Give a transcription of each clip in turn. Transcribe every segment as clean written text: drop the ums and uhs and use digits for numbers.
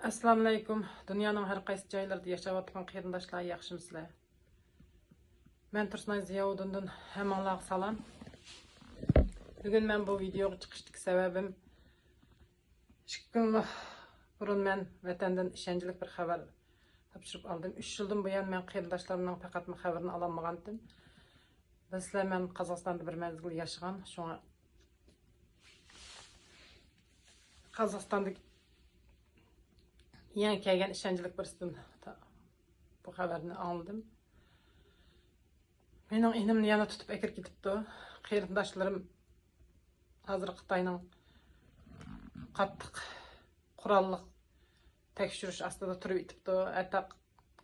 Assalamu alaykum. Dünyanın her qaysı joylarida yaşayotgan qarindoshlar yaxshimisizlar? Men Tursunay Ziyovuddindan hammalarga salom. Bugun men bu videoga chiqishdagi sababim 2 kun burun men vatandan ishonchli bir xabar topshirib oldim. 3 yildan buyon men qarindoshlarimning faqat xabarini ololmagandim. Bizlar men Qozog'istonda bir mezgil yashagan, shunga Qozog'istondagi yani kelgen işancılık birisinden bu haberini aldım. Mening inimni yana tutup ekir gitipti. Qarindoshlarım hazır Xitoyning qattiq qurolliq tekshirish ostida turib yetibdi. Hatta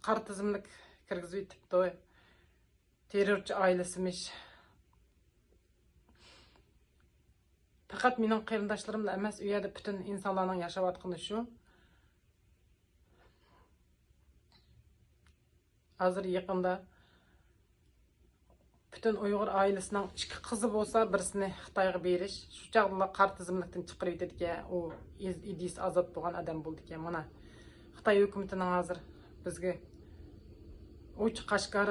qora tizimlik kirgizib yetibdi. Terrorchi oilasimiz. Faqat mening qarindoshlarimla emas, u yerda butun insonlarning yashayotgani shu. Hazır yakında bütün Uyghur ailesining 2 qizi bo'lsa, birisini Xitoyga berish, shu chaqda qar tizimlikdan chiqarib yetadigan, o idis azod bo'lgan odam bo'ldi ekan. Mana Xitoy hukumatining hozir bizga uch qashqar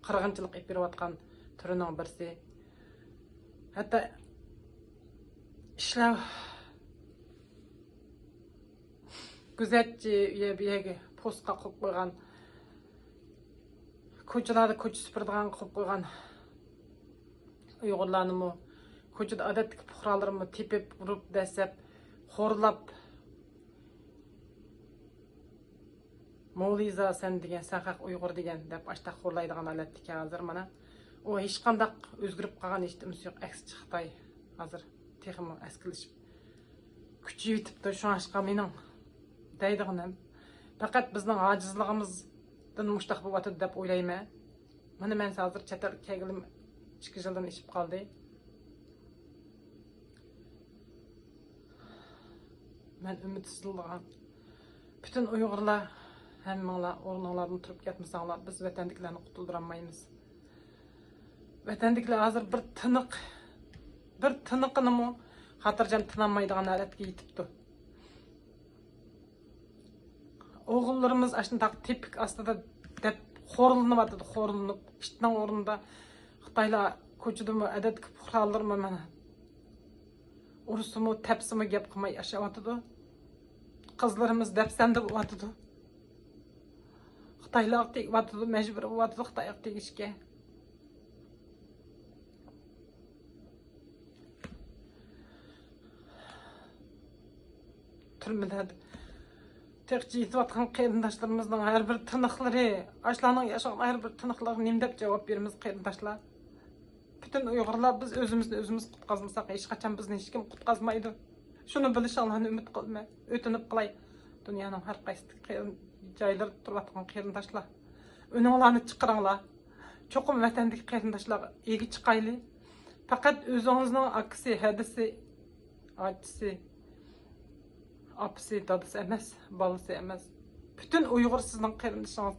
qirg'inchilik qilib berayotgan turining birisi. Hatta ishlav kuzatchi uyaga postga qo'yib qo'ygan, ko'chalarda ko'cha supuradigan qilib qo'ygan Uyg'urlarni ko'chada odatdagi fuqarolarni tepib, urib, dasab, xo'rlab, Moliza sen degan saqaq Uyg'ur degan deb ashta xo'rlaydigan holatdagi hozir mana u hech qanday o'zgarib qolgan ishimiz yo'q. Aksicha Xitoy hozir texmi askilishib kuchayib yetibdi. Shu mening deydiganim faqat bizning ojizligimiz muştaq bo'lyapti deb o'ylayman. Mana men hozir chet el kelganim 2 yildan ishib qoldi. Men umidsizdligim. Bütün Uyg'urlar hammanglar o'rninglardan turib ketmasanglar, biz vatandagilarni qutuldira olmaymiz. Vatandagilar hozir bir tiniqini xotirjam tinolmaydigan holatga yetibdi. Oğullarımız aslında tipik aslında dep xo'rlanıp xo'rlanıp iştinin orunda Xitoylar ko'chada mı adet fuqarolar mı mana urusimi tepsimi gap qilmay yashayotdi. Qizlarimiz depsanda bo'lyotdi. Xitoylar tegyotdi, majbur bo'lyotdi Xitoyga tegishga. Turmada tekçi yetiyotgan qarindoshlarımızın her bir tınıqları, aşlarning yaşagan her bir tınıqlarına nima deb javob beramiz qarindoshlar? Bütün Uyg'urlar biz o'zimiz qutqazmasak, hech qachon bizni hech kim qutqazmaydi. Shuni bilishinglarni umid qilma, o'tinib qilay. Dunyoning har qaysi joylarida turayotgan qarindoshlar, o'ninglarni chiqaringlar. Cho'qim vatandagi qarindoshlar ega chiqayli. Faqat o'zingizning akasi, hadisi, ajisi, apisi, dadısı emas, balısı emas. Bütün Uyghur sizning qarindoshingiz.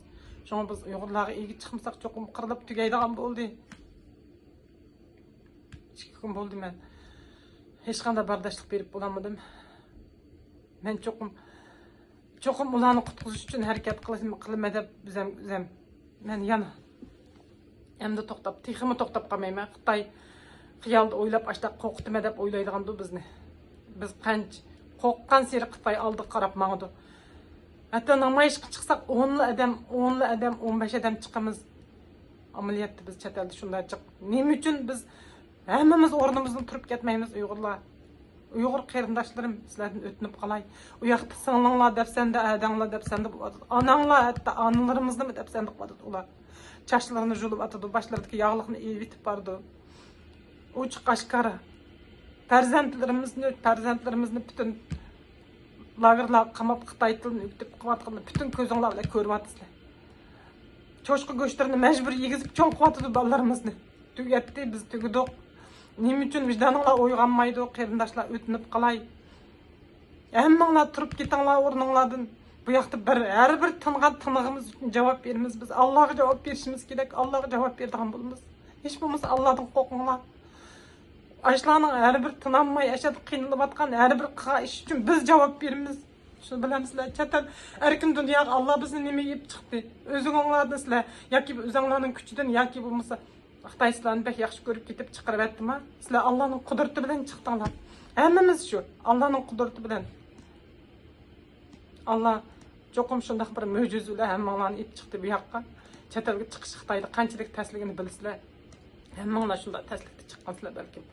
Şoň biz Uyg'urlarga ega chiqmasak cho'qim qirilib tugaydigan bo'ldi. 2 kun bo'ldi men hech qanday bardoshlik berib bo'lmadim. Men cho'qim ularni qutqizish uchun harakat qilma deb bizam men yana endi texmi to'xtab qolmayman. Xitoy xiyolda o'ylab ashta qo'rqitma deb o'ylaydigandu bizni. Biz qancha qo'rqqan seri Xitoy oldi qarab mangdi. Hatta namoyishga chiqsak 10 odam, 15 odam chiqamiz. Amaliyotda biz chet elda shunday chiq. Nima uchun biz hammamiz o'rnimizdan turib ketmaymiz Uyg'urlar? Uyg'ur qarindoshlarim, sizlardan o'tinib qolay. U yoqda singlinglar deb senda, adanglar deb senda, onanglar hatta onalarimizni deb senda qiladi ular. Chashlarini yulib atadi, boshlaridagi yog'liqni evitib bordi. Uch qashqara farzandlarimizni bütün lagerlar qamab Xitoy tilini o'qitib qilayotganini bütün ko'zinglar bilan ko'ryapsizlar. Cho'chqa go'shtlarini majbur yegizib cho'ng qilyapti bolalarimizni. Tugatdi, biz tugudik. Nima uchun vijdoninglar uyg'onmaydi, qarindoshlar o'tinib qolay. Hammanglar turib ketinglar o'rninglardan. Bu yoqda har bir tingan tinig'imiz uchun javob beramiz biz. Allohga javob berishimiz kerak. Allohga javob beradigan bo'lamiz. Hech bo'lmasa Allohdan qo'rqinglar. Aşlarının her bir tınanmay yaşadık, kıyınlıp atkan her bir iş için biz cevap verimiz. Şunu bilemizler. Çetel erkin dünyaya Allah bizni nime yiyip çıktı. Özün oңladыңызlar. Яки özüңләрнең күчедән, яки булмаса Xitoy sizlarni bek yaxshi ko'rib ketib chiqarib aytdimi? Sizlar Allohning qudrati bilan chiqdinglar. Hammamiz shu. Allohning qudrati bilan. Allah çoxum shundaq bir mo'jizalar hammanglarni ip chiqdi bu yoqqa. Chetelga chiqish Xitoyda qanchalik tasligini bilsizlar. Hammanglar shunday taslikda chiqqansizlar balkim.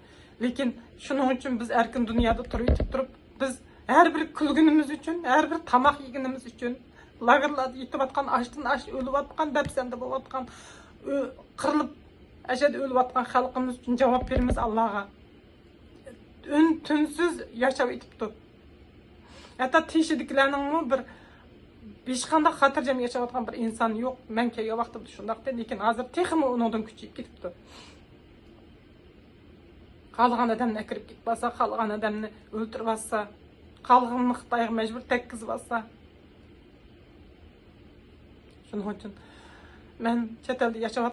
Lekin shuning uchun biz erkin dunyoda turib biz her bir kulgunimiz uchun, her bir tamaq yeganimiz uchun, lagerlarda yetib açtan aç ölüp atkan, depsende bo'layotgan, qirilib ashad ölüp atkan xalqimiz uchun javob beramiz Allohga. Tunsiz yashab etibdi. Hatta teshidiklarning bir hech qanday xotirjam yashayotgan bir inson yo'q. Men kelgan vaqtda shundaqda, lekin hozir texmi undan kuchayib ketibdi. Qalğan adamni akirib ketmasa, qalğan adamni o'ltirib atsa, qalğanni Xitoyga majbur tekkizib atsa. Shuning uchun men chet elda yashab